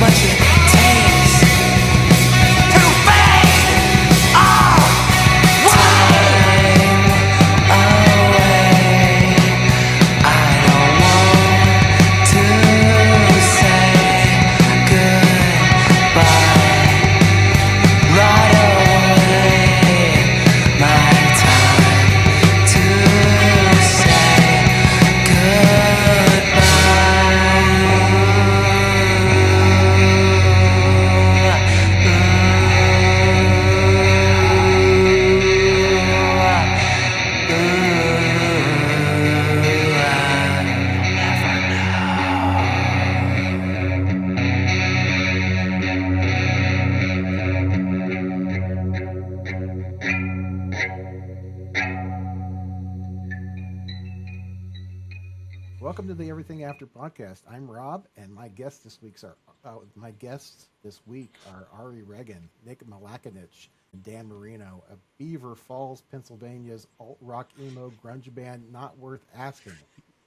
much it takes to fade away. I don't want to say goodbye right away. My time to say Welcome to the Everything After podcast. I'm Rob, and my guests this week are Ari Regan, Nick Malakinich, and Dan Marino of Beaver Falls, Pennsylvania's alt-rock emo grunge band Not Worth Asking.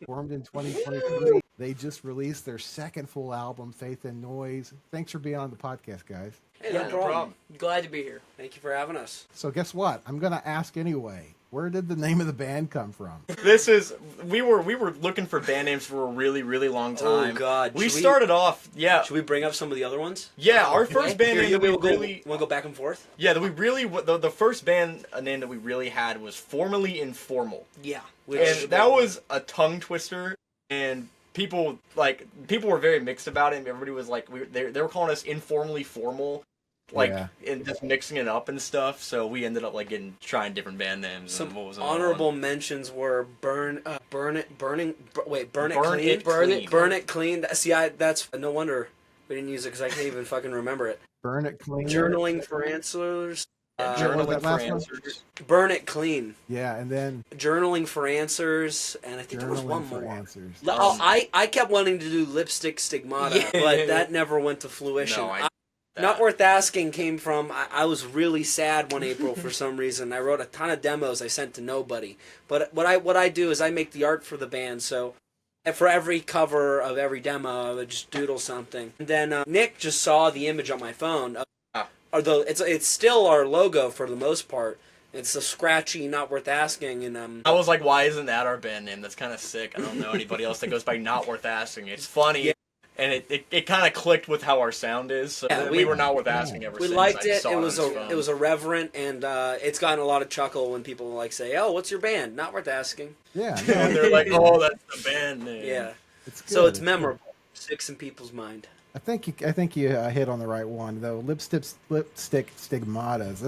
Formed in 2023, they just released their second full album, Faith and Noise. Thanks for being on the podcast, guys. Hey, no problem. Glad to be here. Thank you for having us. So guess what? I'm going to ask anyway. Where did the name of the band come from? We were looking for band names for a really, really long time. Oh, God. We started off, Should we bring up some of the other ones? Yeah, our first band name that we really... Want to go back and forth? Yeah, the first band name that we really had was Formally Informal. Yeah. And that was a tongue twister, and people were very mixed about it, and everybody was like, they were calling us Informally Formal. And just mixing it up and stuff, so we ended up trying different band names. Some and what was honorable mentions were Burn It Clean. See, that's no wonder we didn't use it because I can't even fucking remember it. Burn It Clean. Journaling for Answers. Journaling for Answers. Burn It Clean. Yeah, and then Journaling for Answers, and I think there was one more. Answers. I kept wanting to do Lipstick Stigmata, but that never went to fruition. No, Not Worth Asking came from, I was really sad one April for some reason. I wrote a ton of demos I sent to nobody. But what I do is I make the art for the band, so for every cover of every demo, I would just doodle something. And then Nick just saw the image on my phone. Although it's still our logo for the most part. It's a scratchy Not Worth Asking. And I was like, why isn't that our band name? That's kind of sick. I don't know anybody else that goes by Not Worth Asking. It's funny. Yeah. And it kind of clicked with how our sound is, so we were Not Worth Asking ever since. We liked it. It was irreverent, and it's gotten a lot of chuckle when people say, "Oh, what's your band?" Not Worth Asking. Yeah, and they're like, "Oh, that's the band name." Yeah, So it's memorable. Sticks in people's mind. I think you hit on the right one though. Lipstick Stigmatas.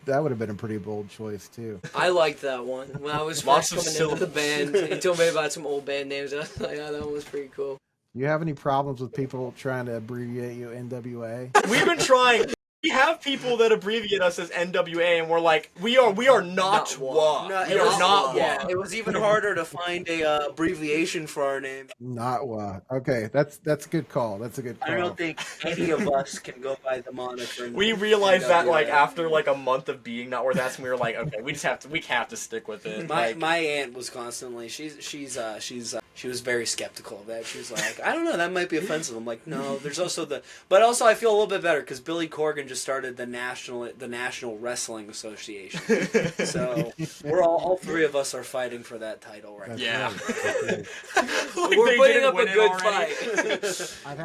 That would have been a pretty bold choice too. I liked that one. When I was first coming into the band, he told me about some old band names. I was like, "Oh, that one was pretty cool." You have any problems with people trying to abbreviate you NWA? We've been trying. We have people that abbreviate us as NWA, and we're like, we are not WA. No, we are not WA. Yeah, it was even harder to find a abbreviation for our name. Not WA. Okay, that's a good call. That's a good call. I don't think any of us can go by the moniker. We realized that after a month of being Not Worth Asking, we were like, okay, we have to stick with it. My aunt was constantly she was very skeptical of that. She was like, I don't know, that might be offensive. I'm like, no, there's also but also I feel a little bit better because Billy Corgan just started the National Wrestling Association. So we're all three of us are fighting for that title right now. Yeah. We're putting up a good fight.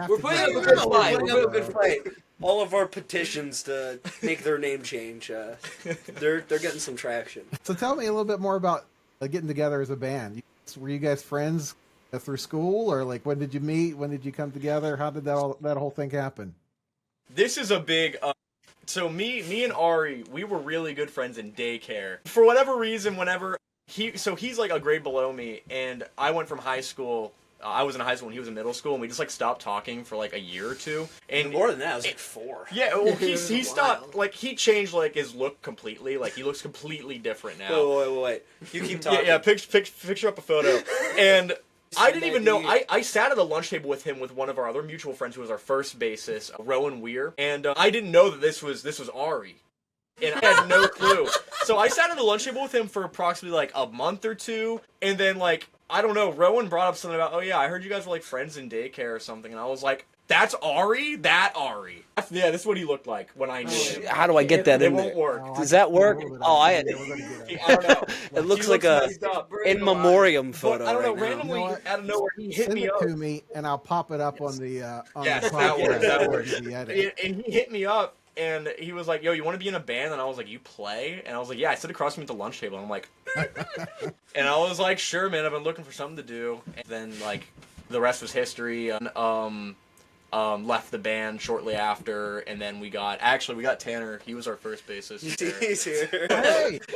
We're putting up a good fight. All of our petitions to make their name change, they're getting some traction. So tell me a little bit more about getting together as a band. Were you guys friends through school, or when did you meet? When did you come together? How did that whole thing happen? This is a big. So me and Ari, we were really good friends in daycare. For whatever reason, whenever he's a grade below me, and I went from high school. I was in high school and he was in middle school, and we just stopped talking for a year or two. And more than that, I was 4. Yeah, well, he stopped. He changed his look completely. He looks completely different now. Wait. You keep talking. Yeah. Picture up a photo, and I didn't even know. I sat at a lunch table with him with one of our other mutual friends who was our first bassist, Rowan Weir, and I didn't know that this was Ari. And I had no clue. So I sat at the lunch table with him for approximately a month or two, and then I don't know, Rowan brought up something about, oh yeah, I heard you guys were friends in daycare or something, and I was like, That's Ari? That Ari. Yeah, this is what he looked like when I knew him. How do I get that It in won't there? work. Does that work? Oh, I had. We're gonna get it. I don't know. It looks He like a messed up. in memoriam But photo I don't know, right now. randomly You know what? out of nowhere, he hit Send me it up. to me, and I'll pop it up on the Yes, the that works. podcast. That works. The edit. And he hit me up, and he was like, "Yo, you want to be in a band?" And I was like, "You play?" And I was like, "Yeah." I sit across from me at the lunch table, and I'm like, and I was like, "Sure, man. I've been looking for something to do." And then like, the rest was history. And left the band shortly after, and then we got Tanner. He was our first bassist. He's here.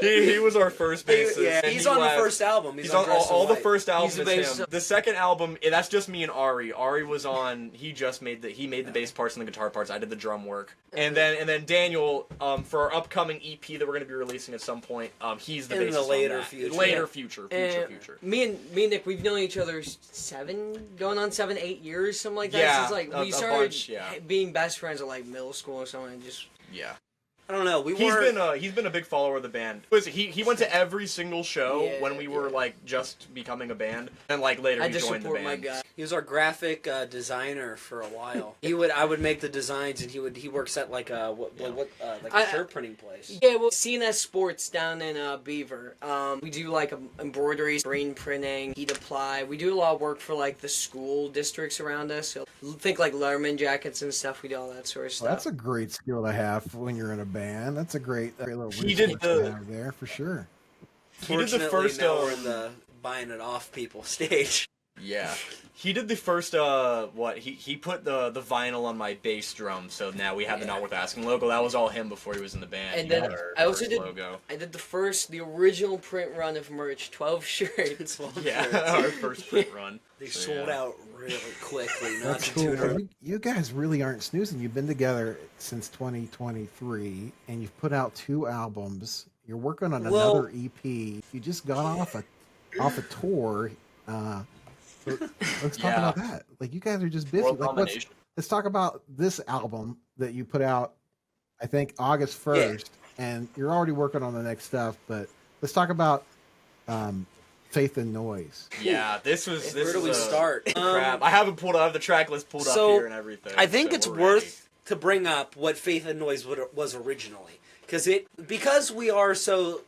Hey, He was our first bassist. Yeah, and he's he on left. the first album. He's on all the first albums. He's the It's bass- him. The second album, that's just me and Ari. Ari was on. He made the bass parts and the guitar parts. I did the drum work. And then Daniel, for our upcoming EP that we're going to be releasing at some point, he's the In bassist the later on that. future. Later Yeah. future. Me and Nick, we've known each other 8 years, something like that. Yeah, Since like a we started bunch, yeah. being best friends at like middle school or something. And just Yeah. I don't know. He's been a big follower of the band. He went to every single show Yeah, when we were like just becoming a band, and like later I he just joined the support band. my guy. He was our graphic designer for a while. I would make the designs, and he works at like a shirt printing place. Yeah, well, CNS Sports down in Beaver. We do like embroidery, screen printing, heat apply. We do a lot of work for like the school districts around us. So think like Letterman jackets and stuff. We do all that sort of stuff. well, that's a great skill to have when you're in a band. That's a great little He did resource the- to have there for sure. He did the Fortunately, first. now we're in the buying it off people stage. Yeah. He did the first, he put the vinyl on my bass drum, so now we have the Not Worth Asking logo. That was all him before he was in the band. And He then had our I also first did. logo. I did the original print run of merch, 12 shirts. Yeah, our first print run. They So, sold yeah. out really quickly. Not That's to cool. toot our- You guys really aren't snoozing. You've been together since 2023, and you've put out 2 albums. You're working on another EP. You just got off a tour. Let's talk Yeah. about that. Like, you guys are just busy. World Like, domination. let's talk about this album that you put out, I think August 1st, and you're already working on the next stuff. But let's talk about Faith and Noise. Yeah, this was. Where do we start? Crap. I have the track list pulled up So, here and everything. I think so it's we're worth to bring up what Faith and Noise was originally. Because we are so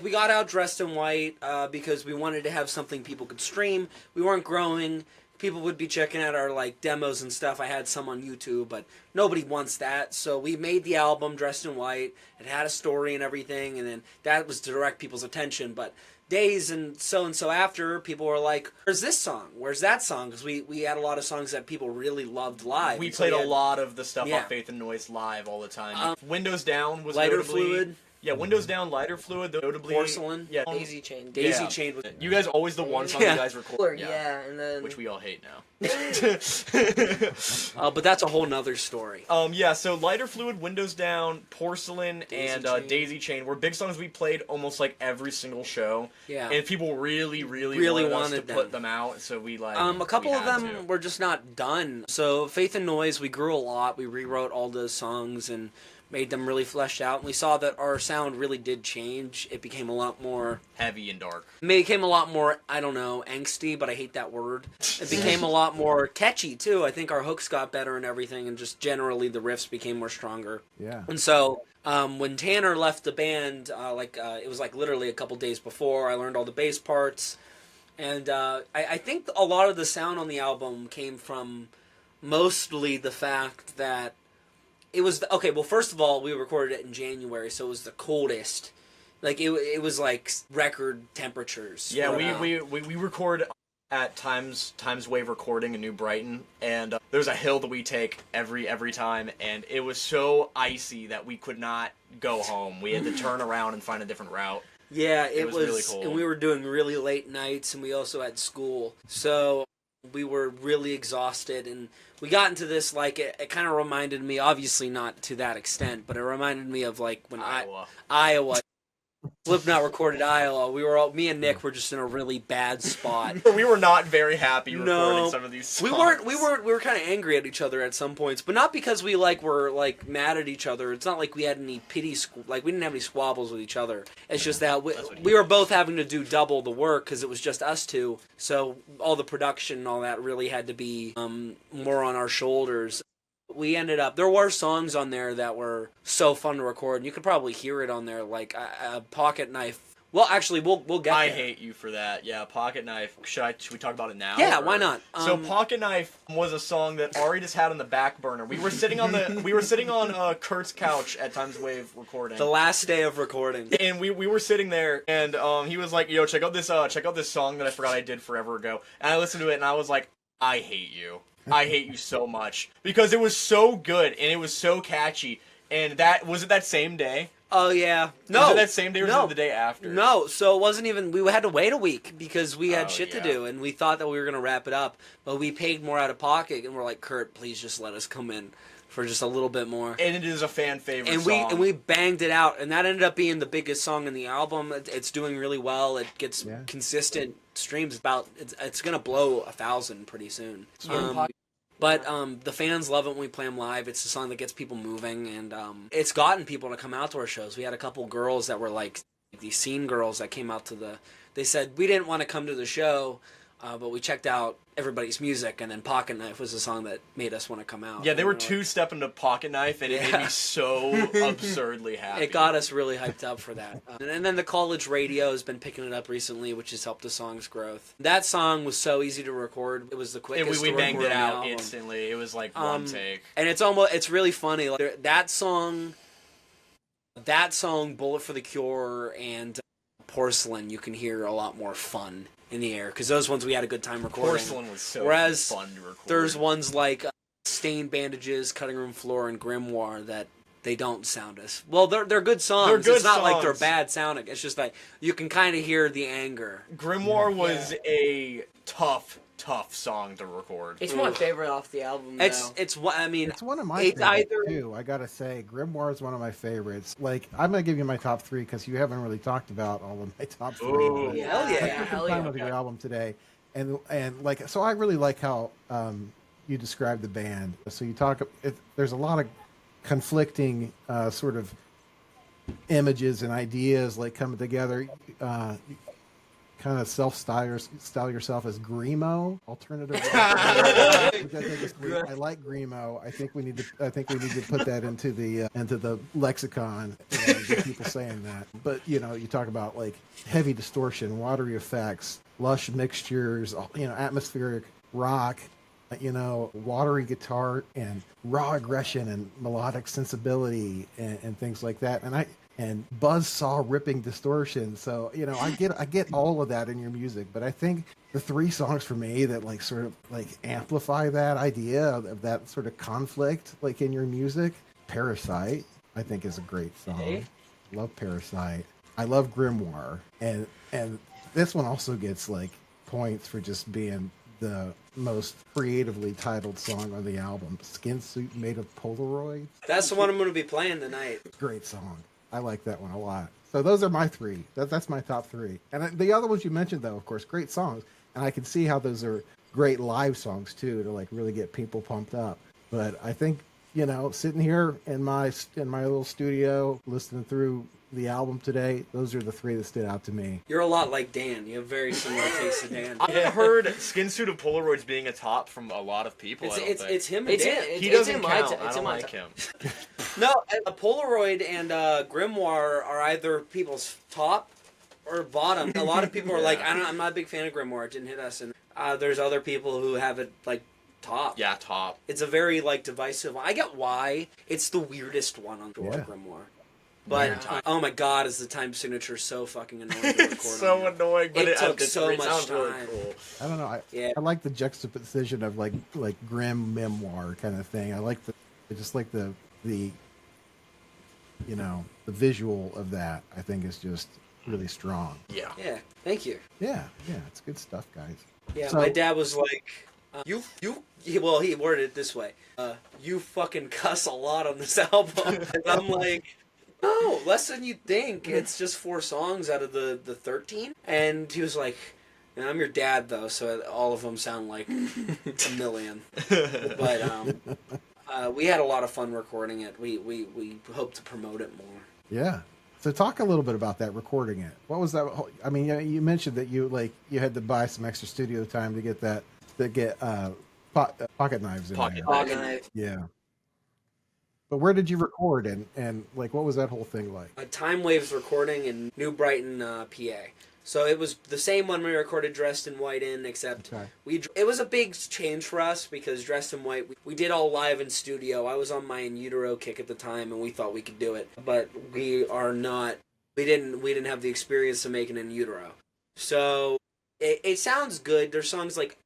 we got out dressed in white because we wanted to have something people could stream. We weren't growing. People would be checking out our like demos and stuff. I had some on YouTube, but nobody wants that. So we made the album dressed in white. It had a story and everything, and then that was to direct people's attention. But days and so after, people were like, "Where's this song? Where's that song?" Because we had a lot of songs that people really loved live. We And so played we a had lot of the stuff Yeah. on Faith and Noise live all the time. Windows Down was Lighter notably, Fluid. Yeah, Windows Down, Lighter Fluid, notably. Porcelain. Yeah. Daisy chain. Daisy Yeah. Chain was. You guys always the one song Yeah. you guys record. Yeah, and then Which we all hate now. But that's a whole nother story. Yeah, so Lighter Fluid, Windows Down, Porcelain, and Chain. Daisy Chain were big songs we played almost like every single show. Yeah. And people really Really wanted us to wanted put them. them out, so we like. A couple we of had them to. were just not done. So Faith and Noise, we grew a lot. We rewrote all those songs and made them really fleshed out. And we saw that our sound really did change. It became a lot more. Heavy and dark. It became a lot more, I don't know, angsty, but I hate that word. It became a lot more catchy too. I think our hooks got better and everything, and just generally the riffs became more stronger. Yeah. And so when Tanner left the band, it was like literally a couple days before, I learned all the bass parts. And I think a lot of the sound on the album came from mostly the fact that it was okay. Well, first of all, we recorded it in January, so it was the coldest. Like it was like record temperatures. Yeah, for, we record at Times Wave Recording in New Brighton, and there's a hill that we take every time, and it was so icy that we could not go home. We had to turn around and find a different route. Yeah, it was really cold. and we were doing really late nights, and we also had school, so we were really exhausted, and we got into this like it kind of reminded me, obviously not to that extent, but it reminded me of like when Iowa. Iowa. Slipknot recorded Iowa. Me and Nick were just in a really bad spot. We were not very happy recording some of these songs. We were kind of angry at each other at some points, but not because we were mad at each other. It's not like we had any pity, we didn't have any squabbles with each other. It's just that we were both having to do double the work because it was just us two. So all the production and all that really had to be more on our shoulders. We ended up, there were songs on there that were so fun to record, and you could probably hear it on there, like Pocket Knife. Well, actually, we'll get I there. hate you for that. Yeah, Pocket Knife. Should we talk about it now? Yeah, why not? So Pocket Knife was a song that Ari just had on the back burner. We were sitting on Kurt's couch at Times Wave recording. The last day of recording. And we were sitting there, and he was like, "Yo, check out this song that I forgot I did forever ago." And I listened to it, and I was like, "I hate you. I hate you so much," because it was so good and it was so catchy. And was it that same day? Oh yeah. No. Was it that same day or was it the day after? No. So it wasn't even. We had to wait a week because we had shit to yeah. do, and we thought that we were gonna wrap it up, but we paid more out of pocket, and we're like, Kurt, please just let us come in for just a little bit more. And it is a fan favorite song. And we banged it out, and that ended up being the biggest song in the album. It's doing really well. It gets consistent streams. It's gonna blow 1,000 pretty soon. But the fans love it when we play them live. It's a song that gets people moving, and it's gotten people to come out to our shows. We had a couple girls that were like these scene girls that came out to they said, we didn't want to come to the show, but we checked out everybody's music, and then Pocket Knife was the song that made us want to come out. Yeah, they were two-stepping to Pocket Knife, and it made me so absurdly happy. It got us really hyped up for that. And then the college radio has been picking it up recently, which has helped the song's growth. That song was so easy to record. It was the quickest we to banged record it out album. instantly. It was like one take. And it's really funny. Like, that song, Bullet for the Cure, and Porcelain, you can hear a lot more fun in the air, because those ones we had a good time recording. Porcelain was so fun to record. There's ones like Stained Bandages, Cutting Room Floor, and Grimoire that they don't sound as well. They're good songs. They're good it's not songs. like they're bad sounding. It's just like you can kind of hear the anger. Grimoire was a tough song to record. It's my favorite off the album. It's one of my favorites too. I gotta say, Grimoire is one of my favorites. Like, I'm gonna give you my top three because you haven't really talked about all of my top three. Ooh. Hell yeah! I took some time with your album today, and like, so I really like how you describe the band. So you talk. There's a lot of conflicting sort of images and ideas like coming together. Kind of style yourself as Grimo, alternative rock. Which I think is I like Grimo. I think we need to put that into the lexicon. Get people saying that. But you talk about like heavy distortion, watery effects, lush mixtures, atmospheric rock, watery guitar, and raw aggression and melodic sensibility and things like that. And buzzsaw ripping distortion. So, I get all of that in your music, but I think the three songs for me that like sort of like amplify that idea of that sort of conflict like in your music, Parasite, I think is a great song. Hey. Love Parasite. I love Grimoire. And this one also gets like points for just being the most creatively titled song on the album. Skin Suit Made of Polaroids. That's the one I'm going to be playing tonight. Great song. I like that one a lot. So those are my three. That's my top three. And the other ones you mentioned, though, of course, great songs. And I can see how those are great live songs, too, to like really get people pumped up. But I think, sitting here in my little studio, listening through the album today, those are the three that stood out to me. You're a lot like Dan. You have very similar tastes to Dan. I heard Skin Suit of Polaroids being a top from a lot of people. It's him and Dan. He doesn't count. I don't like him. No, a Polaroid and Grimoire are either people's top or bottom. A lot of people are like, I'm not a big fan of Grimoire. It didn't hit us. And there's other people who have it like top. Yeah, top. It's a very like divisive. I get why. It's the weirdest one on Grimoire. But oh my god, is the time signature so fucking annoying to record? It's so annoying, but it took so much sounds time. Really cool. I don't know. I like the juxtaposition of like grim memoir kind of thing. I just like the visual of that. I think is just really strong. Yeah. Yeah. Thank you. Yeah. It's good stuff, guys. Yeah. So, my dad was like, he worded it this way: you fucking cuss a lot on this album. And I'm like, No, less than you'd think. It's just 4 songs out of the 13. And he was like, and I'm your dad, though, so all of them sound like a million. But we had a lot of fun recording it. We hope to promote it more. Yeah. So talk a little bit about that, recording it. What was that? I mean, you mentioned that you had to buy some extra studio time to get pocket knives in there. Pocket knife. Yeah. But where did you record, and like what was that whole thing like? Time Waves recording in New Brighton, PA. So it was the same one we recorded Dressed in White in, except it was a big change for us because Dressed in White, we did all live in studio. I was on my in utero kick at the time, and we thought we could do it, but we didn't have the experience of making in utero. So it sounds good. There's songs like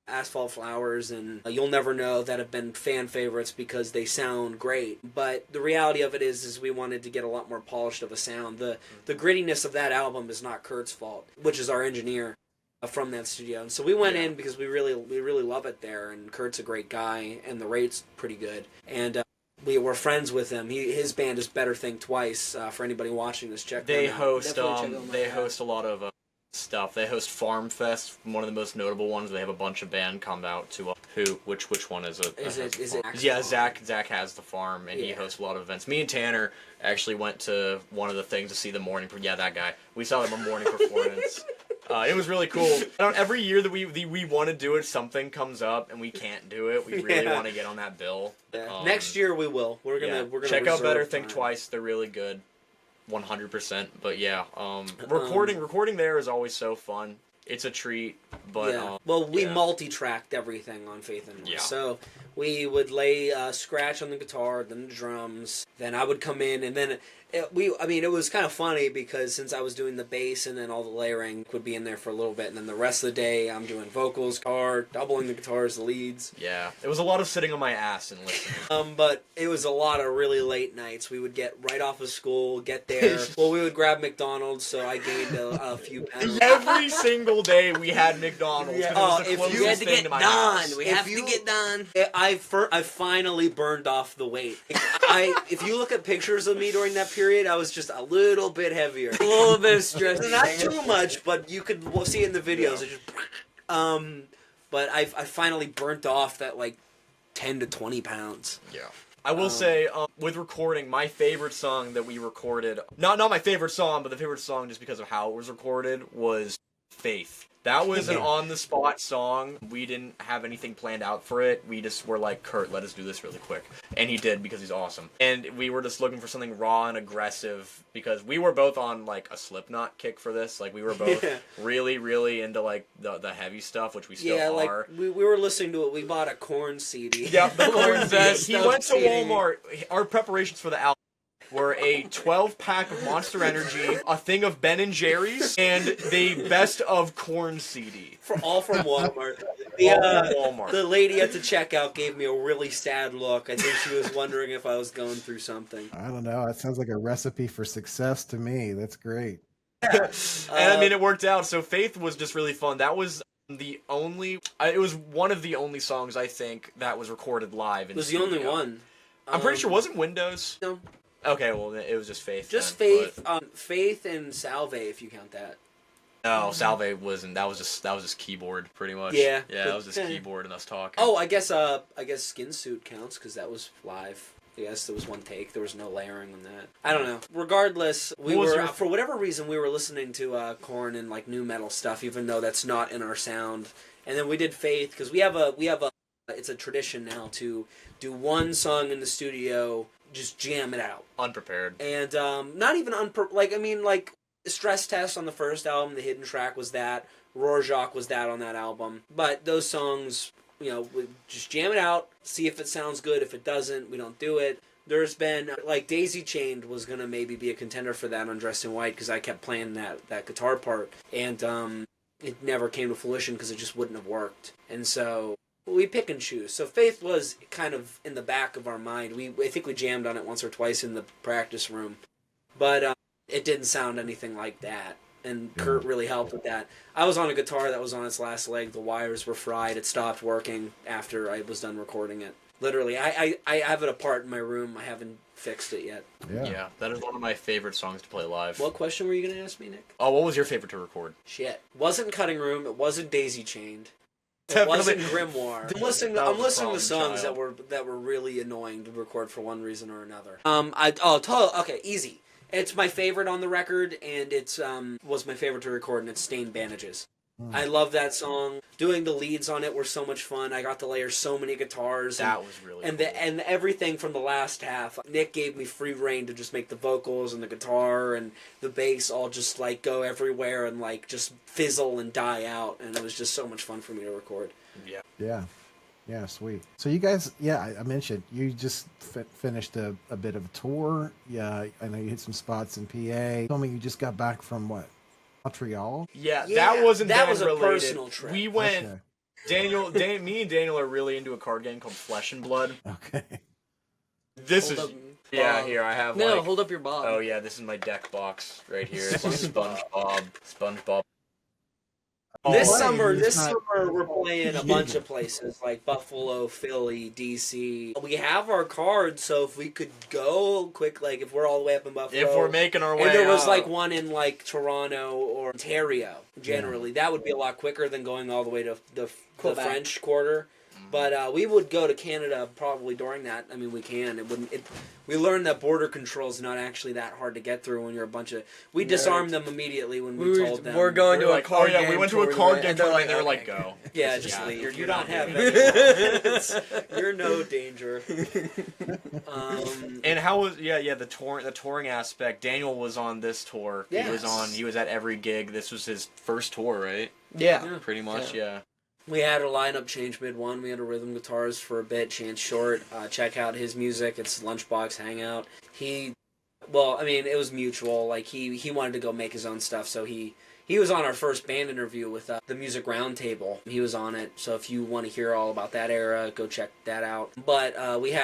Asphalt Flowers and You'll Never Know that have been fan favorites because they sound great. But the reality of it is we wanted to get a lot more polished of a sound. The grittiness of that album is not Kurt's fault, which is our engineer from that studio. And so we went in because we really love it there, and Kurt's a great guy, and the rate's pretty good. And we were friends with him. His band is Better Think Twice. For anybody watching this, check them out. They host a lot of stuff. They host Farm Fest, one of the most notable ones. They have a bunch of band come out to which one is it? Is it Yeah, Zach has the farm, and he hosts a lot of events. Me and Tanner actually went to one of the things to see the morning. Yeah, that guy. We saw them a morning performance. It was really cool. Every year that we want to do it, something comes up and we can't do it. We really want to get on that bill. Yeah. Next year we will. We're gonna check out Better Think time. Twice. They're really good. 100%. But yeah, recording there is always so fun. It's a treat. But we multi-tracked everything on Faith and Noth. Yeah. So we would lay scratch on the guitar, then the drums, then I would come in, and then it was kind of funny because since I was doing the bass and then all the layering would be in there for a little bit, and then the rest of the day I'm doing vocals, guitar, doubling the guitars, the leads. Yeah, it was a lot of sitting on my ass and listening. But it was a lot of really late nights. We would get right off of school, get there. Well, we would grab McDonald's, so I gained a few pounds. Every single day we had McDonald's. Yeah. It was the If closest you had to thing get to my done, house. we have to get done. I finally burned off the weight. If you look at pictures of me during that period, I was just a little bit heavier. A little bit of stress. Not too much, but you could see it in the videos. Yeah. It just, but I finally burnt off that like 10 to 20 pounds. Yeah. I will say, with recording, my favorite song that we recorded, not my favorite song, but the favorite song just because of how it was recorded, was Faith. That was an on-the-spot song. We didn't have anything planned out for it. We just were like, Kurt, let us do this really quick. And he did, because he's awesome. And we were just looking for something raw and aggressive, because we were both on, like, a Slipknot kick for this. Like, we were both really, really into, like, the heavy stuff, which we still are. Like, we were listening to it. We bought a Korn CD. Yeah, the Korn CD. He went to Walmart. Our preparations for the album were a 12-pack of Monster Energy, a thing of Ben & Jerry's, and the best of Korn CD. All from Walmart. Walmart. The lady at the checkout gave me a really sad look. I think she was wondering if I was going through something. I don't know. It sounds like a recipe for success to me. That's great. And I mean, it worked out. So Faith was just really fun. That was it was one of the only songs, I think, that was recorded live. It was the only one. I'm pretty sure it wasn't Windows. No. Okay, well, it was just Faith. Just then, Faith, Faith and Salve, if you count that. No, Salve wasn't. That was just keyboard, pretty much. Yeah. Yeah, that was just keyboard and us talking. Oh, I guess Skin Suit counts because that was live. Yes, there was one take. There was no layering on that. I don't know. Regardless, for whatever reason we were listening to Korn and like new metal stuff, even though that's not in our sound. And then we did Faith because we have a it's a tradition now to do one song in the studio. Just jam it out. Unprepared. And not even like Stress Test on the first album, the hidden track was that. Rorschach was that on that album. But those songs, we just jam it out, see if it sounds good. If it doesn't, we don't do it. There's been, like, Daisy Chained was going to maybe be a contender for that on Dressed in White because I kept playing that guitar part. And it never came to fruition because it just wouldn't have worked. And so we pick and choose. So Faith was kind of in the back of our mind. I think we jammed on it once or twice in the practice room. But it didn't sound anything like that. And Kurt really helped with that. I was on a guitar that was on its last leg. The wires were fried. It stopped working after I was done recording it. Literally, I have it apart in my room. I haven't fixed it yet. Yeah, that is one of my favorite songs to play live. What question were you going to ask me, Nick? Oh, what was your favorite to record? Shit. Wasn't Cutting Room. It wasn't Daisy Chained. It Definitely. wasn't Grimoire. I'm listening That was the to problem songs child. that were really annoying to record for one reason or another. Okay, easy. It's my favorite on the record, and it's was my favorite to record, and it's Stained Bandages. I love that song. Doing the leads on it were so much fun. I got to layer so many guitars. That was really cool. And everything from the last half. Nick gave me free reign to just make the vocals and the guitar and the bass all just like go everywhere and like just fizzle and die out. And it was just so much fun for me to record. Yeah. Yeah, sweet. So you guys, I mentioned you just finished a bit of a tour. Yeah, I know you hit some spots in PA. You told me you just got back from what? Montreal? Yeah, Yeah, that wasn't that was a related. personal trip. We went. Okay. Me and Daniel are really into a card game called Flesh and Blood. Okay. This Hold is up. here. I have No, like. hold up your bob. Oh yeah, this is my deck box right here. This is SpongeBob. This Oh, summer, it's not- we're playing a bunch of places like Buffalo, Philly, DC. We have our cards, so if we could go quick, like if we're all the way up in Buffalo, If we're making our way, and there was up. like one in like Toronto or Ontario, generally that would be a lot quicker than going all the way to the Quebec. French Quarter. But we would go to Canada probably during that. I mean, we can. It wouldn't. We learned that border control is not actually that hard to get through when you're a bunch of. We disarmed them immediately when we told them We're going to a like, card oh yeah, game we went to a tour, card right? game And they're tournament. like, They were okay. like, go. Yeah, just Yeah, leave. you're You not don't have here. any. You're no danger. And how was the touring aspect? Daniel was on this tour. Yes. He was at every gig. This was his first tour, right? Yeah. Pretty much, yeah. We had a lineup change mid one. We had a rhythm guitarist for a bit. Chance Short. Check out his music. It's Lunchbox Hangout. It was mutual. Like he wanted to go make his own stuff, so he was on our first band interview with the Music Roundtable. He was on it. So if you want to hear all about that era, go check that out. But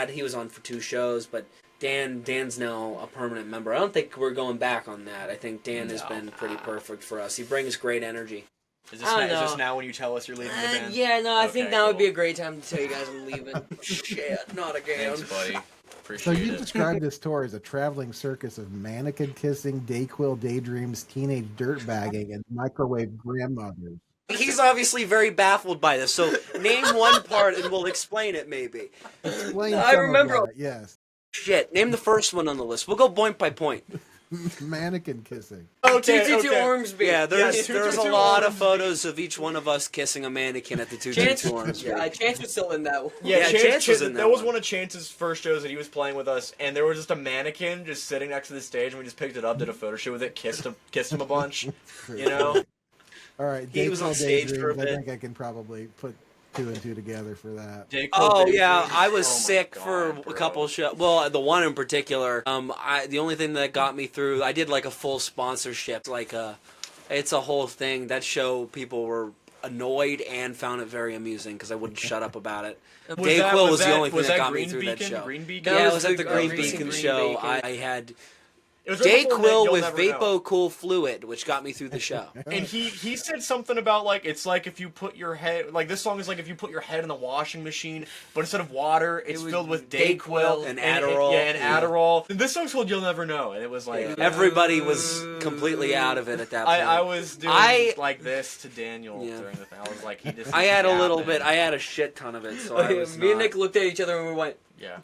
he was on for 2 shows, but. Dan's now a permanent member. I don't think we're going back on that. I think Dan has been pretty perfect for us. He brings great energy. Is I don't this know. now when you tell us you're leaving the band? Yeah, no, I think Okay, now would cool. be a great time to tell you guys I'm leaving. Shit, not again. Thanks, buddy. So Appreciate you it. described this tour as a traveling circus of mannequin kissing, Dayquil daydreams, teenage dirtbagging, and microwave grandmothers. He's obviously very baffled by this, so name one part and we'll explain it maybe. Explain I some of remember- that, yes. Shit, name the first one on the list. We'll go point by point. Mannequin kissing. Okay, 222 okay. Ormsby. Yeah, there's Yes, there's a 222 lot of Ormsby. photos of each one of us kissing a mannequin at the Chance, 222 Ormsby. Chance was still in that one. Yeah, Yeah, Chance was in that was one. one of Chance's first shows that he was playing with us, and there was just a mannequin just sitting next to the stage, and we just picked it up, did a photo shoot with it, kissed him a bunch, you know? All right, He was on Dayquil stage for a daydreams, I bit. think I can probably put 2 and 2 together for that. Oh yeah, I was Oh my sick God, for bro. a couple shows. Well, the one in particular. The only thing that got me through, I did like a full sponsorship. It's a whole thing. That show, people were annoyed and found it very amusing because I wouldn't shut up about it. Dayquil was the only thing that got me through that show. Green Beacon? That Yeah, it was was at the the Green Green Beacon Beacon show. Beacon. I had It was right before Nick, Dayquil You'll with Never Know. Vapo-Cool Fluid, which got me through the show. And he said something about like it's like if you put your head like this song is like if you put your head in the washing machine, but instead of water, it's was filled with Dayquil Dayquil and Adderall. and Adderall. And this song's called "You'll Never Know," and it was like Everybody was completely out of it at that point. I was doing I- like this to Daniel Yeah. during the thing. I was like, he just. I had a little happened. bit. I had a shit ton of it, so I was Me and not- Nick looked at each other and we went, Yeah.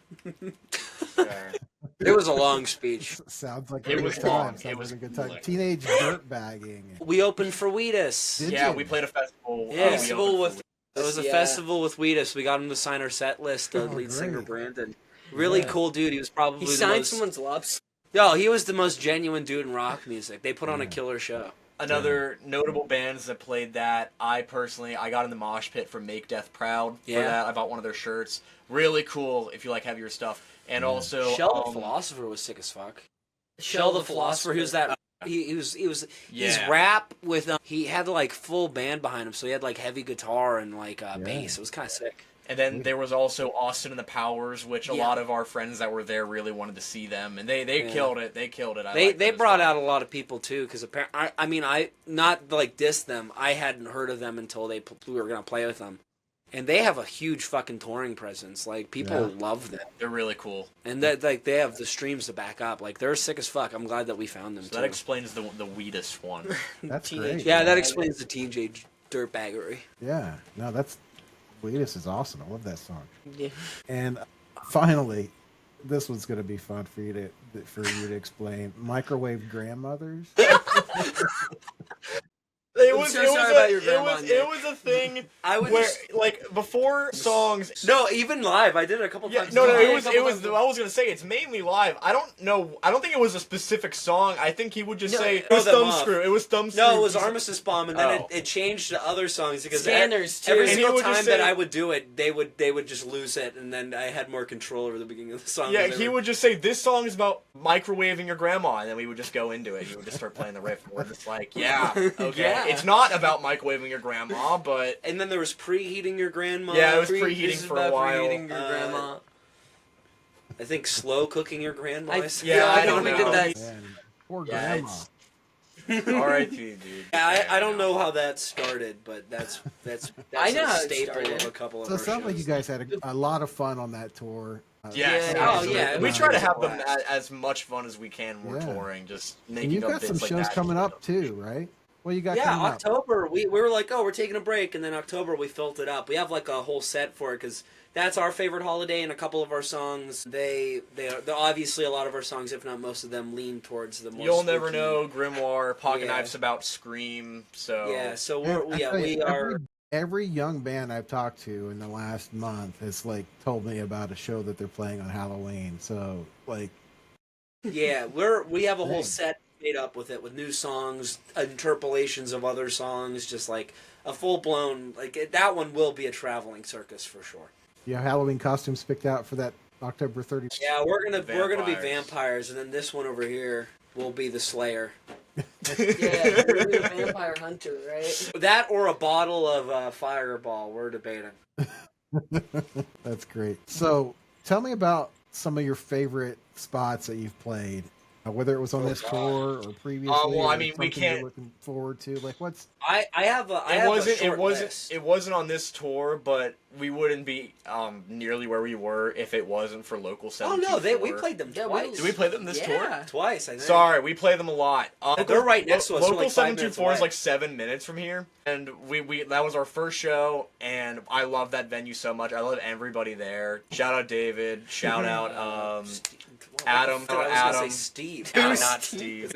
Yeah. It was a long speech. Sounds like It a was good long. time. It Sounds was like a good time. like- Teenage dirtbagging. We opened for Wheatus. Did Yeah, you? we played a festival. Yeah. we festival opened with. It was a Yeah. festival with Wheatus. We got him to sign our set list. The Oh, lead singer great. Brandon, really Yeah. cool dude. He was probably He the signed most. someone's lobster. No, he was the most genuine dude in rock music. They put on a Yeah. killer show. Another notable bands that played that. I got in the mosh pit for Make Death Proud for Yeah. that. I bought one of their shirts. Really cool if you like heavier stuff. And also Shell the Philosopher was sick as fuck. Shell the Philosopher. Who's that? He was he's Yeah. rap with he had like full band behind him, so he had like heavy guitar and like bass. It was kind of sick. And then there was also Austin and the Powers, which a Yeah. lot of our friends that were there really wanted to see them, and they Yeah. killed it. They killed it. They brought out a lot of people too, because apparently I not like diss them. I hadn't heard of them until we were gonna play with them, And they have a huge fucking touring presence. Like, people love them. They're really cool. And that, like, they have the streams to back up. Like, they're sick as fuck. I'm glad that we found them, So too. that explains the weedest one. That's Teenage- great. Yeah, that explains the teenage dirtbaggery. Yeah. No, that's Latest is awesome. I love that song. Yeah. And finally, this one's going to be fun for you to explain. Microwave grandmothers. It was a thing I would where, just- like, before songs. No, even live. I did it a couple Yeah, times. no, Yeah, it was. couple I was times. gonna say it's mainly live. I don't know. I don't think it was a specific song. I think he would just No, say it throw was them Thumb off. Screw. It was Thumb Screw. No, it was Armistice Bomb, and then Oh. it changed to other songs because Scanners, too. every And he single would just time that say- I would do it, they would just lose it, and then I had more control over the beginning of the song. Yeah, They he were- would just say this song is about microwaving your grandma, and then we would just go into it. He would just start playing the riff, and we're just like, yeah, okay, Yeah. it's not about microwaving your grandma, but And then there was preheating your grandma. Yeah, it was This preheating is for a about while. preheating your grandma. I think slow cooking your grandma. I said. Yeah, I think don't we know. did that. Man, poor Yeah, grandma. it's- R.I.P. dude. Yeah, I don't know how that started, but that's I know a how it staple started. of a couple of So it our sounds like you shows. guys had a lot of fun on that tour. Yes. Yeah. Oh, yeah, We it try to was a have them blast. as much fun as we can when we're Yeah. touring, just And making you've up got bits some like shows that. coming up too, right? Well, you got Yeah, coming up. October. We were like, oh, we're taking a break, and then October we filled it up. We have like a whole set for it because that's our favorite holiday, and a couple of our songs. They're obviously a lot of our songs, if not most of them, lean towards the more. You'll Never spooky- Know, Grimoire, Pocket Yeah. Knife's about Scream, so Yeah, so Yeah, we're I yeah tell we you, are. Every young band I've talked to in the last month has like told me about a show that they're playing on Halloween. So like, Yeah, we have a whole Dang. set made up with it, with new songs, interpolations of other songs, just like a full blown that one will be a traveling circus for sure. you have Halloween costumes picked out for that October 30th. Yeah, we're gonna be Vampires. vampires, and then this one over here will be the Slayer. Yeah, you're the vampire hunter, right? That or a bottle of Fireball. We're debating. That's great. So tell me about some of your favorite spots that you've played, whether it was on this tour or previously. well, I or mean, we something you're can't- looking forward to. Like, what's I have a short list. It wasn't on this tour, but we wouldn't be nearly where we were if it wasn't for local Oh 724. no, we played them Yeah, twice. Did we play them this tour? Yeah. Twice? I think. Sorry, we play them a lot. They're right next to us, they're Local like 5 minutes 724 is away. like 7 minutes from here, and we that was our first show, and I love that venue so much. I love everybody there. Shout out David. Shout out Adam. I was gonna Adam. say Steve. Not Steve.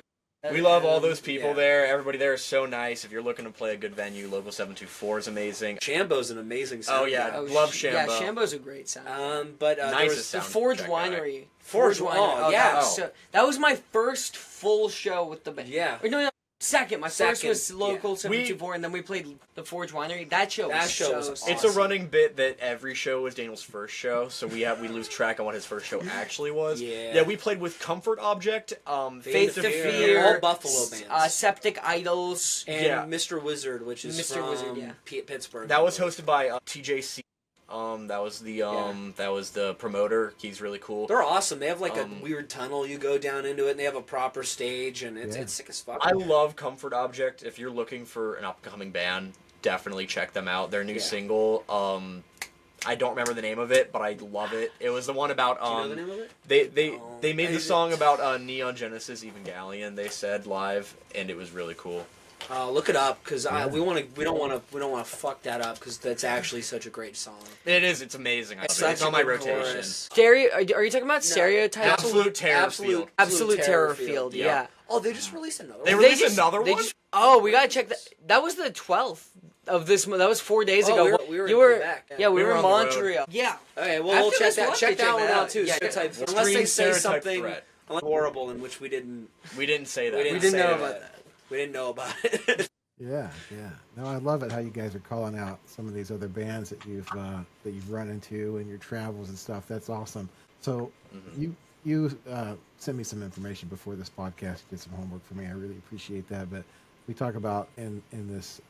We love all those people Yeah. there. Everybody there is so nice. If you're looking to play a good venue, Local 724 is amazing. Shambo's an amazing sound Oh, yeah. guy. Love Yeah, Shambo. Shambo's a great sound. But there Nicest was sound. The Forge check guy. Winery. Forge- Winery. oh, yeah. That was, that was my first full show with the band. Yeah. Or no, second. My first Second, was Local yeah. 724, and then we played the Forge Winery. That show That was show so was sick. It's a Awesome. running bit that every show is Daniel's first show, so we lose track on what his first show actually was. Yeah. we played with Comfort Object, Faith to Fear, Fear, all Buffalo bands. Septic Idols. and yeah. Mr. Wizard, which is Mr. from Wizard, yeah. Pittsburgh. That was hosted by TJC. That was the promoter. He's really cool. They're awesome. They have like a Um, weird tunnel you go down into it, and they have a proper stage, and it's Yeah. it's sick as fuck. I love Comfort Object. If you're looking for an upcoming band, definitely check them out. Their new Yeah. single, I don't remember the name of it, but I love it. It was the one about Do you know the name of it? they made the Is song it- about Neon Genesis Evangelion. They said live, and it was really cool. Look it up because Yeah. we don't want to fuck that up because that's actually such a great song. It is. It's amazing. I love it. Such It's a on my good rotation. chorus. Stereo. Are you talking about Stereotype? Absolute Terror Field. Absolute Terror Field. yeah. Yeah. Oh, they just released another They one. released another one? We gotta check that. That was the 12th of this month. That was 4 days Oh, ago. we were you in were, Quebec, yeah. yeah, we We were were in on the road. Montreal. Yeah. Okay, well, After we'll check this, that. we'll have Check to that check one that out out. too. Yeah, Stereotype. yeah. Unless they Extreme say Stereotype something Threat. horrible in which we didn't We didn't say that. we didn't, We didn't say know that. about that. We didn't know about it. Yeah, yeah. No, I love it how you guys are calling out some of these other bands that you've run into in your travels and stuff. That's awesome. So you sent me some information before this podcast. You did some homework for me. I really appreciate that. But we talk about in this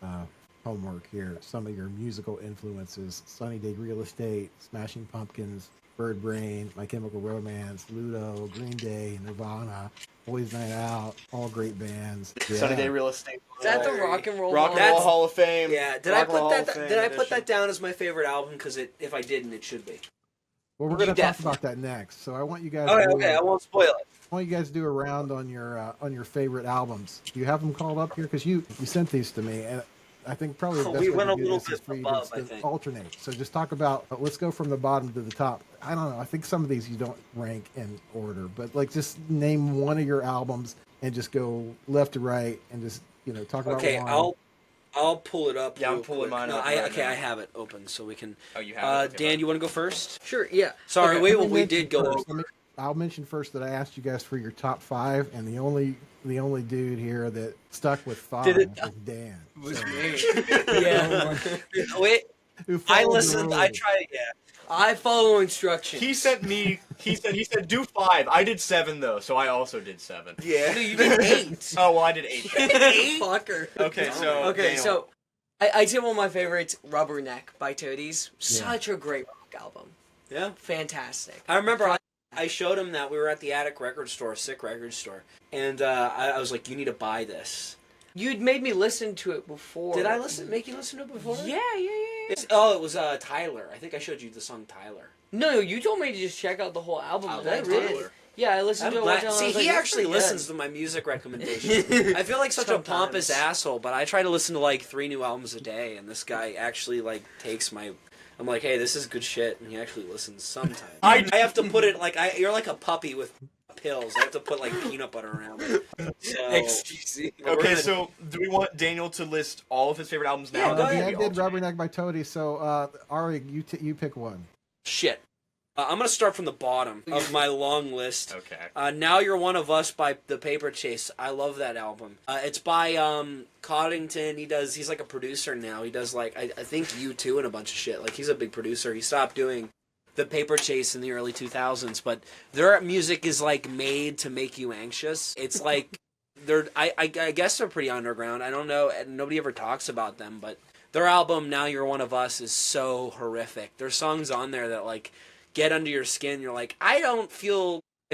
homework here some of your musical influences: Sunny Day Real Estate, Smashing Pumpkins, Bird Brain, My Chemical Romance, Ludo, Green Day, Nirvana, Boys Night Out, all great bands. Sunny Yeah. Day Real Estate. Is that the Rock and Roll? Rock and That's- Roll Hall of Fame. Yeah, did Rock I and Roll put Hall that? of Fame Did I put edition. that down as my favorite album? Because if I didn't, it should be. Well, we're You going to talk definitely- about that next. So I want you guys. Okay, to do okay, a- I won't spoil it. I want you guys to do a round on your favorite albums. Do you have them called up here? Because you sent these to me, and I think probably the best We way went to a do little this is bit for you above, to I think. alternate. So just talk about. Let's go from the bottom to the top. I don't know. I think some of these you don't rank in order, but like just name one of your albums and just go left to right and just talk about. Okay, one. I'll pull it up. Yeah, I'm real pulling quick. mine No, up I right now. have it open so we can. Oh, you have it? Okay, Dan, you want to go first? Sure, yeah. Sorry, Okay. we Let me we mention did go first- over. let me- I'll mention first that I asked you guys for your top 5, and the only dude here that stuck with 5 Did it- was Dan. Was So, me. Yeah. Wait, who I followed the listened. I rules. tried. Yeah. I follow instructions. He sent me. He said do 5. I did 7 though, so I also did 7. Yeah. No, you did 8. Oh well, I did 8. Fucker. Okay, so Okay, Daniel. so I'd say one of my favorites, Rubberneck by Toadies. Such a great rock album. Yeah. Fantastic. I remember I showed him that we were at the Attic record store, Sick record store, and I was like, "You need to buy this." You'd made me listen to it before. Did I make you listen to it before? Yeah. It was Tyler. I think I showed you the song Tyler. No, you told me to just check out the whole album. I and I love did. Tyler. Yeah, I listened to it one time. and I See, was like, he "That's actually pretty good." listens to my music recommendations. I feel like such a Sometimes. pompous asshole, but I try to listen to like 3 new albums a day, and this guy actually like takes my. I'm like, hey, this is good shit, and he actually listens sometimes. I have to put it like you're like a puppy with pills. I have to put like peanut butter around it. So, Excuse me. we're Okay, gonna- so do we want Daniel to list all of his favorite albums now? Yeah, or go do we ahead. Dan did alternate? Rubberneck by Toady. So Ari, you pick one. shit. I'm gonna start from the bottom of my long list. Okay. Now You're One of Us by The Paper Chase. I love that album. It's by Coddington. He's like a producer now. He does like I think U2 and a bunch of shit. Like he's a big producer. He stopped doing The Paper Chase in the early 2000s, but their music is like made to make you anxious. It's like I guess they're pretty underground. I don't know. And nobody ever talks about them, but their album Now You're One of Us is so horrific. There's songs on there that like get under your skin. You're like, I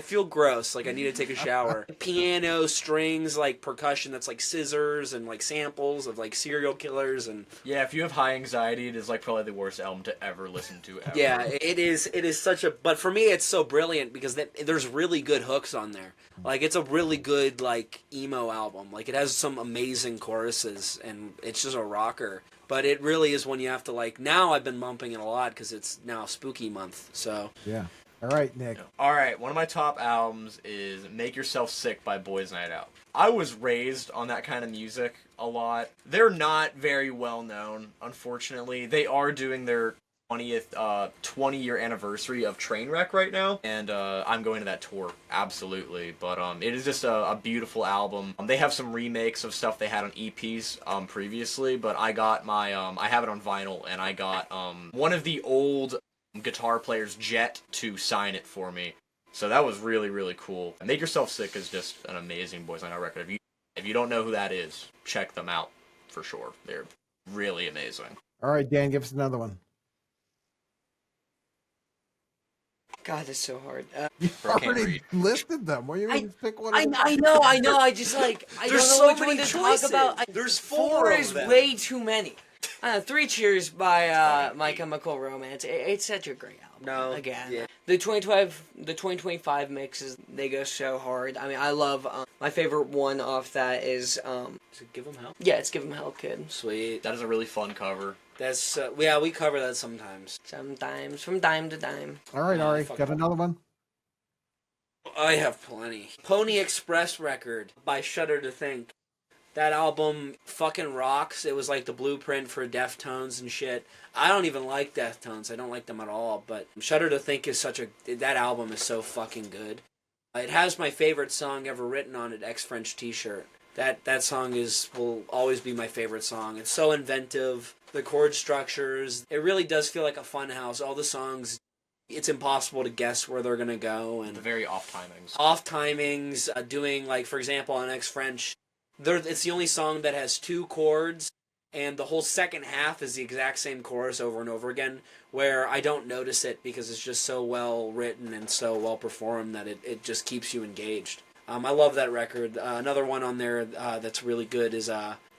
feel gross. Like I need to take a shower. Piano, strings, like percussion that's like scissors and like samples of like serial killers and Yeah, if you have high anxiety, it is like probably the worst album to ever listen to ever. yeah, it is such a. But for me, it's so brilliant because there's really good hooks on there. Like it's a really good like emo album. Like it has some amazing choruses and it's just a rocker. But it really is one you have to like. Now I've been bumping it a lot because it's now spooky month. So Yeah. All right, Nick. All right, one of my top albums is Make Yourself Sick by Boys Night Out. I was raised on that kind of music a lot. They're not very well known, unfortunately. They are doing their 20-year anniversary of Trainwreck right now, and I'm going to that tour, absolutely. But it is just a beautiful album. They have some remakes of stuff they had on EPs previously, but I got my I have it on vinyl, and I got one of the old guitar players, Jet, to sign it for me. So that was really, really cool. Make Yourself Sick is just an amazing Boys Night Out record. If you don't know who that is, check them out for sure. They're really amazing. All right, Dan, give us another one. God, it's so hard. You I can't already read. listed them. What do you mean? Pick one. I know. I just like I There's don't so know which many one to choices. talk about. There's four four of is them. way too many. 3 Cheers by My Chemical Romance. It's such a great album. No, again, yeah. the 2025 mixes, they go so hard. I mean, I love my favorite one off that is Does it Give 'Em Hell? yeah, it's Give 'Em Hell, Kid. Sweet. That is a really fun cover. That's yeah, we cover that sometimes. Sometimes from dime to dime. All right, Ari, fuck got off. another one? I have plenty. Pony Express record by Shudder to Think. That album fucking rocks. It was like the blueprint for Deftones and shit. I don't even like Deftones. I don't like them at all. But Shudder to Think is that album is so fucking good. It has my favorite song ever written on it, Ex-French T-shirt. That song will always be my favorite song. It's so inventive. The chord structures. It really does feel like a fun house. All the songs, it's impossible to guess where they're gonna go. And The very off timings. off timings, doing like, for example, on Ex-French, it's the only song that has 2 chords, and the whole second half is the exact same chorus over and over again, where I don't notice it because it's just so well written and so well performed that it just keeps you engaged. I love that record. Another one on there that's really good is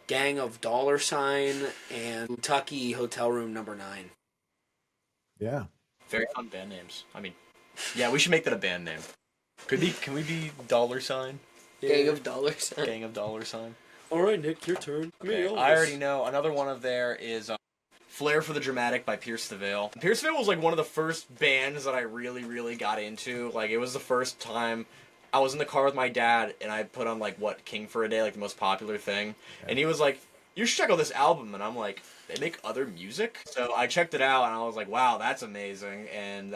Gang of Dollar Sign, and Kentucky Hotel Room Number 9. Yeah. Very fun band names. I mean, yeah, we should make that a band name. Can we be Dollar Sign? Gang of Dollar Sign. Gang of Dollar Sign. All right, Nick, your turn. Okay, I already know. Another one of there is Flair for the Dramatic by Pierce the Veil. Pierce the Veil was like one of the first bands that I really, really got into. Like, it was the first time I was in the car with my dad, and I put on, like, King for a Day, like, the most popular thing. Yeah. And he was like, you should check out this album. And I'm like, they make other music? So I checked it out, and I was like, wow, that's amazing. And,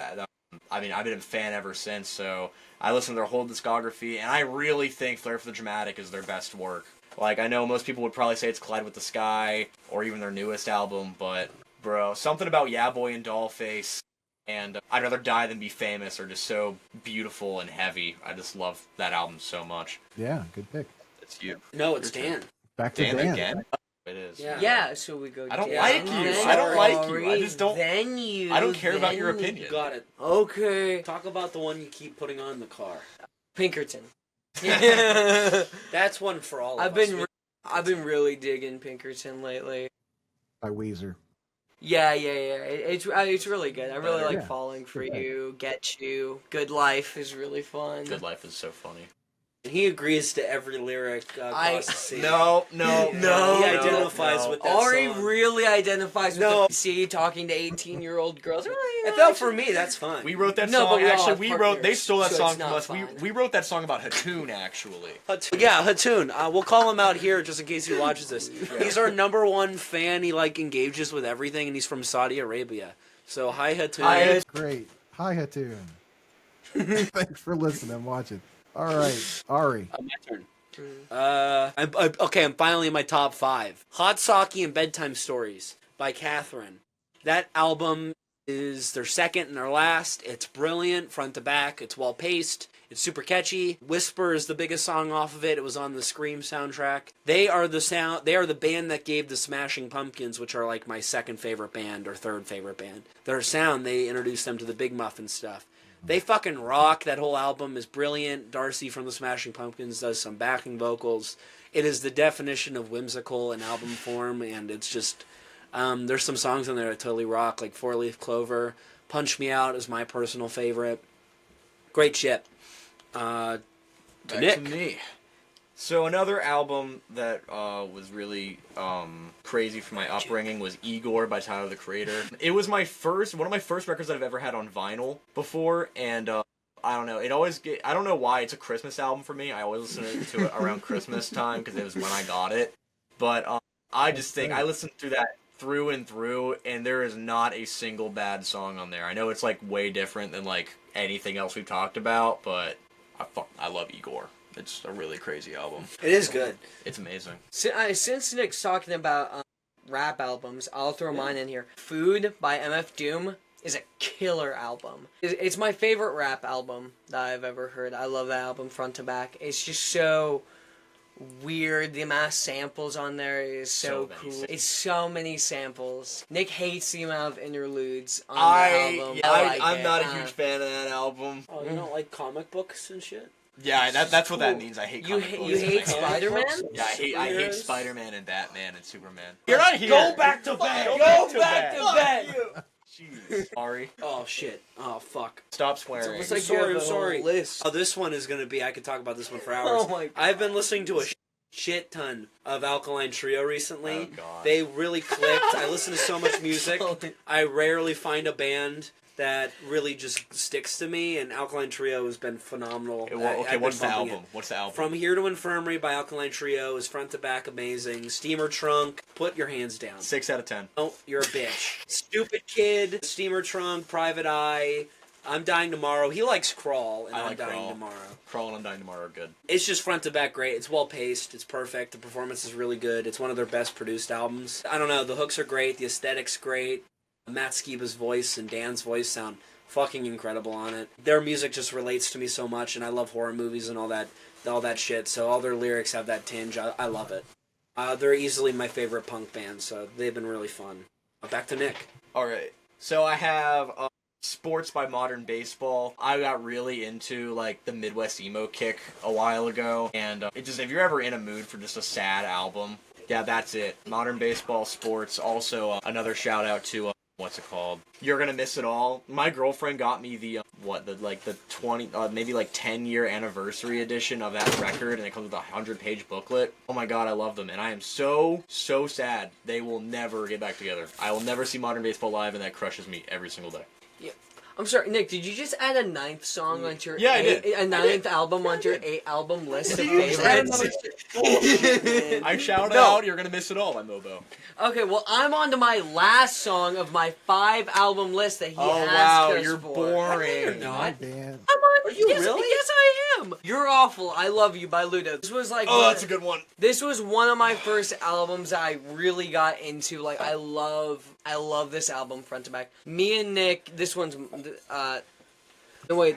I mean, I've been a fan ever since, so I listened to their whole discography, and I really think Flair for the Dramatic is their best work. Like, I know most people would probably say it's Collide with the Sky, or even their newest album, but, bro, something about Yeah Boy and Dollface, and I'd Rather Die Than Be Famous are just so beautiful and heavy. I just love that album so much. Yeah, good pick. It's you. No, it's Dan. Back to Dan Dan. again? It is. Yeah, so we go. I don't Dan, like you. then I don't like you. I Ari, just don't. Then you. I don't care about then your you. opinion. Got it. Okay. Talk about the one you keep putting on in the car. Pinkerton. That's one for all of I've us. I've been really digging Pinkerton lately. By Weezer. Yeah. It's really good. I really like Yeah. Falling for Good pick. You, Get You, Good Life is really fun. Good Life is so funny. He agrees to every lyric across the sea. No. He identifies with that Ari song. really identifies with No. the sea talking to 18-year-old girls. If that for me, that's fine. We wrote that No, song. but we all Actually, have we partners, wrote. They stole that so song it's from not us. fine. We wrote that song about Hatun, actually. Yeah, Hatun. We'll call him out here just in case he watches this. He's our #1 fan. He engages with everything, and he's from Saudi Arabia. So hi, Hatun. Great. Hi, Hatun. Thanks for listening and watching. All right, Ari. My turn. I'm finally in my top 5. Hot Sake and Bedtime Stories by Catherine. That album is their second and their last. It's brilliant, front to back. It's well paced. It's super catchy. Whisper is the biggest song off of it. It was on the Scream soundtrack. They are the band that gave the Smashing Pumpkins, which are like my second favorite band or third favorite band. Their sound, they introduced them to the Big Muffin stuff. They fucking rock. That whole album is brilliant. Darcy from the Smashing Pumpkins does some backing vocals. It is the definition of whimsical in album form, and it's just... there's some songs on there that totally rock, like 4-Leaf Clover. Punch Me Out is my personal favorite. Great shit. Back Nick. to me. So another album that was really crazy for my upbringing was Igor by Tyler the Creator. It was one of my first records that I've ever had on vinyl before, and I don't know. I don't know why it's a Christmas album for me. I always listen to it around Christmas time because it was when I got it. But I just think I listened through that through and through, and there is not a single bad song on there. I know it's like way different than like anything else we've talked about, but I love Igor. It's a really crazy album. It is good. It's amazing. Since Nick's talking about rap albums, I'll throw mine in here. Food by MF Doom is a killer album. It's my favorite rap album that I've ever heard. I love that album front to back. It's just so weird. The amount of samples on there is so cool. It's so many samples. Nick hates the amount of interludes on the album. I'm not a huge fan of that album. Oh, you don't like comic books and shit? Yeah, that's what that means. I hate comic books. You hate Spider-Man? Yeah, I hate Spider-Man and Batman and Superman. You're not here. Go back to bed. Go back to bed. Jeez. Sorry. Oh shit. Oh fuck. Stop swearing. It's like I'm sorry. List. Oh, this one is gonna be. I could talk about this one for hours. Oh my God. I've been listening to a shit ton of Alkaline Trio recently. Oh, God. They really clicked. I listen to so much music. I rarely find a band that really just sticks to me, and Alkaline Trio has been phenomenal. Okay, what's the album? What's the album? From Here to Infirmary by Alkaline Trio is front to back amazing. Steamer Trunk, put your hands down. 6 out of 10. Oh, you're a bitch. Stupid Kid, Steamer Trunk, Private Eye, I'm Dying Tomorrow. He likes Crawl, and I I'm like Dying Crawl. Tomorrow. Crawl and I'm Dying Tomorrow are good. It's just front to back great. It's well paced. It's perfect. The performance is really good. It's one of their best produced albums. I don't know. The hooks are great. The aesthetic's great. Matt Skiba's voice and Dan's voice sound fucking incredible on it. Their music just relates to me so much, and I love horror movies and all that shit. So all their lyrics have that tinge. I love it. They're easily my favorite punk band, so they've been really fun. Back to Nick. All right. So I have Sports by Modern Baseball. I got really into like the Midwest emo kick a while ago, and it just, if you're ever in a mood for just a sad album, Yeah, that's it. Modern baseball, sports. Also, another shout out to what's it called? You're Gonna Miss It All. My girlfriend got me the 20 maybe like 10-year anniversary edition of that record, and it comes with a 100-page booklet. Oh my god, I love them, and I am so sad they will never get back together. I will never see Modern Baseball live, and that crushes me every single day. Yeah. I'm sorry, Nick, did you just add a 9th song onto your Yeah, I did. a 9th album onto your 8-album list of Did you just add favorites? I shout out You're Gonna Miss It All by Mobo. Okay, well, I'm on to my last song of my 5-album list that he Oh asked wow, us you're for. boring. Hi, Dan. I'm on. Are you yes, really? Yes, I am. You're Awful. I Love You by Ludo. This was like. Oh, that's a good one. This was one of my first albums that I really got into. Like, I love this album front to back. Me and Nick. This one's. No, wait.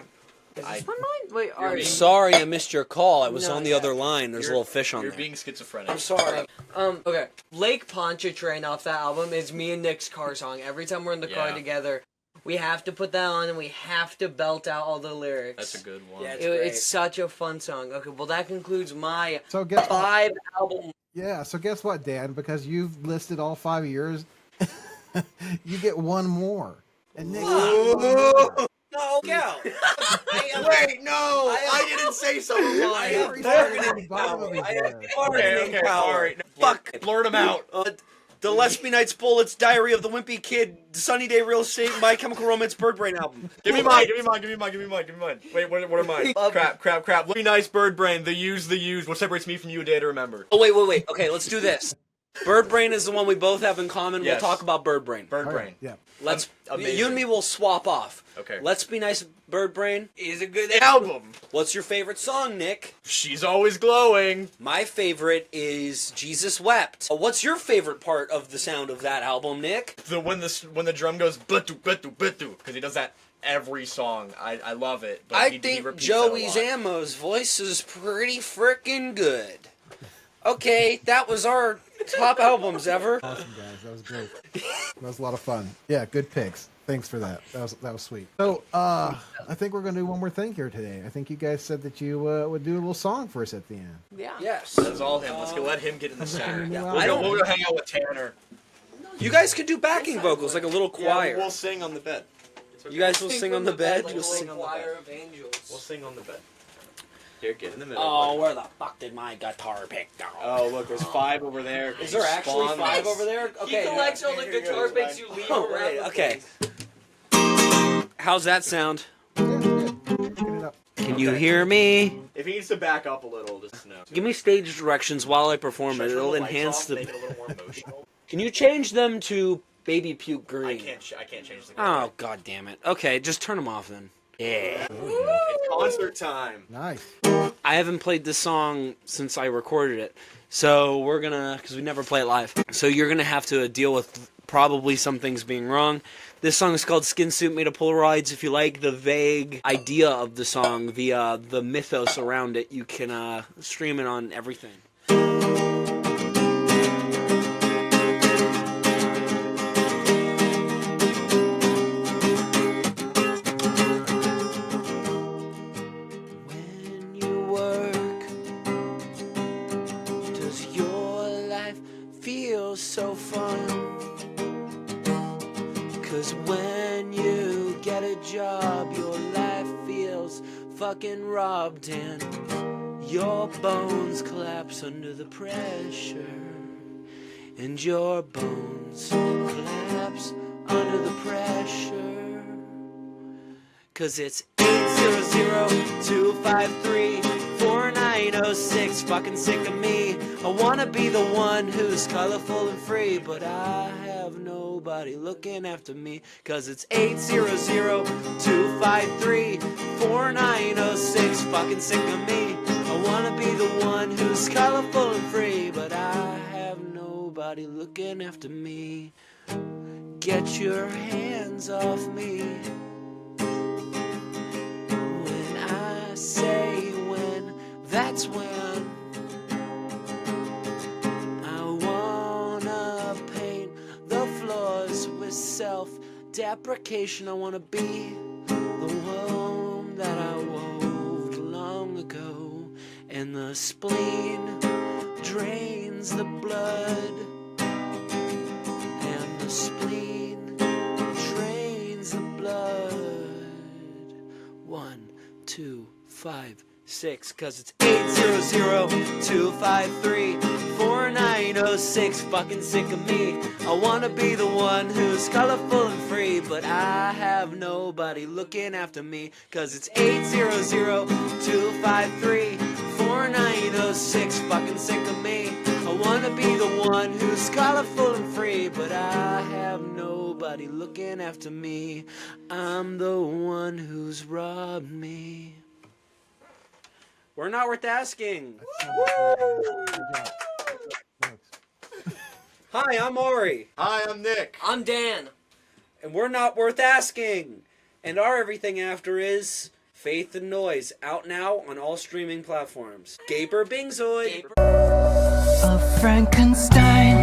Is this one mine? Wait, Ari. Sorry, I missed your call. I was No, on the yeah. other line. There's a little fish on You're there. being schizophrenic. I'm sorry. Okay. Lake Pontchartrain off that album is me and Nick's car song. Every time we're in the car Yeah. together, we have to put that on and we have to belt out all the lyrics. That's a good one. Yeah, It's such a fun song. Okay, well that concludes my So guess what? 5-album. Yeah, so guess what, Dan? Because you've listed all 5 years, you get one more. And Nick, No, go. Wait, no! I didn't say so. Every Saturday bottom of his hair. Okay, alright. Fuck. Blurt him out. The Lesbian Nights Bullets, Diary of the Wimpy Kid, Sunny Day Real Estate, My Chemical Romance, Bird Brain album. Give me mine. Wait, what are mine? Crap. Be nice, Bird Brain. The use. What separates me from you, a day to remember. Oh, wait. Okay, let's do this. Bird Brain is the one we both have in common. Yes. We'll talk about Bird Brain. Bird All Brain. right, yeah. Let's. Amazing. You and me will swap off. Okay. Let's Be Nice, Bird Brain. Is a good Album. What's your favorite song, Nick? She's always glowing. My favorite is Jesus Wept. What's your favorite part of the sound of that album, Nick? When the drum goes bitu because he does that every song. I love it. But I he think repeats Joey that a lot. Zammo's voice is pretty freaking good. Okay, that was our top albums ever. Awesome, guys. That was great. That was a lot of fun. Yeah, good picks. Thanks for that. That was sweet. So, I think we're going to do one more thing here today. I think you guys said that you would do a little song for us at the end. Yeah. Yes. That's all him. Let him get in the center. Yeah. We'll go hang out with Tanner. You guys could do backing vocals, like a little choir. We'll sing on the bed. You guys will sing on the bed? Like You'll a sing little on the choir bed. of angels. We'll sing on the bed. Here, get in the middle. Oh, where the fuck did my guitar pick go? Oh, look, there's 5 over there. Is there actually 5 over there? He Okay. collects all the guitar picks you leave Oh, around right, the okay. place. How's that sound? Yeah, good. Get it up. Can you hear me? If he needs to back up a little, just know. Give me stage directions while I perform it. Should I turn It'll the lights enhance off, the. make it a little more emotional. Can you change them to baby puke green? I can't change the Oh, god damn it. Okay, just turn them off then. Yeah. It's concert time. Nice. I haven't played this song since I recorded it. So we're gonna, because we never play it live. So you're gonna have to deal with probably some things being wrong. This song is called Skin Suit Made of Polaroids. If you like the vague idea of the song, the mythos around it, you can stream it on everything. When you work, does your life feel so fun? 'Cause when you get a job, your life feels fucking robbed and your bones collapse under the pressure. And your bones collapse under the pressure. 'Cause it's 800-253-4906. Fucking sick of me. I wanna be the one who's colorful and free, but I have nobody looking after me. 'Cause it's 800-253-4906. Fucking sick of me. I wanna be the one who's colorful and free, but I have nobody looking after me. Get your hands off me. When I say when, that's when. I wanna paint the floors with self-deprecation. I wanna be the one that I wove long ago. And the spleen drains the blood, and the spleen drains the blood. 1, 2, 5, 6, 'cause it's 800-253-4906. Fucking sick of me. I wanna be the one who's colorful and free, but I have nobody looking after me. 'Cause it's 800-253-4906. Fucking sick of me. I wanna be the one who's colorful and free, but I have nobody looking after me. I'm the one who's robbed me. We're not worth asking. Good job. Thanks. Hi, I'm Ori, Hi, I'm Nick. I'm Dan. and we're not worth asking. And our Everything After is Faith and Noise, out now on all streaming platforms. Gaper Bingzoid. A Frankenstein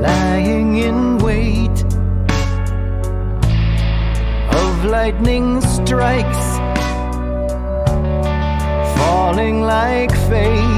lying in wait of lightning strikes falling like fate.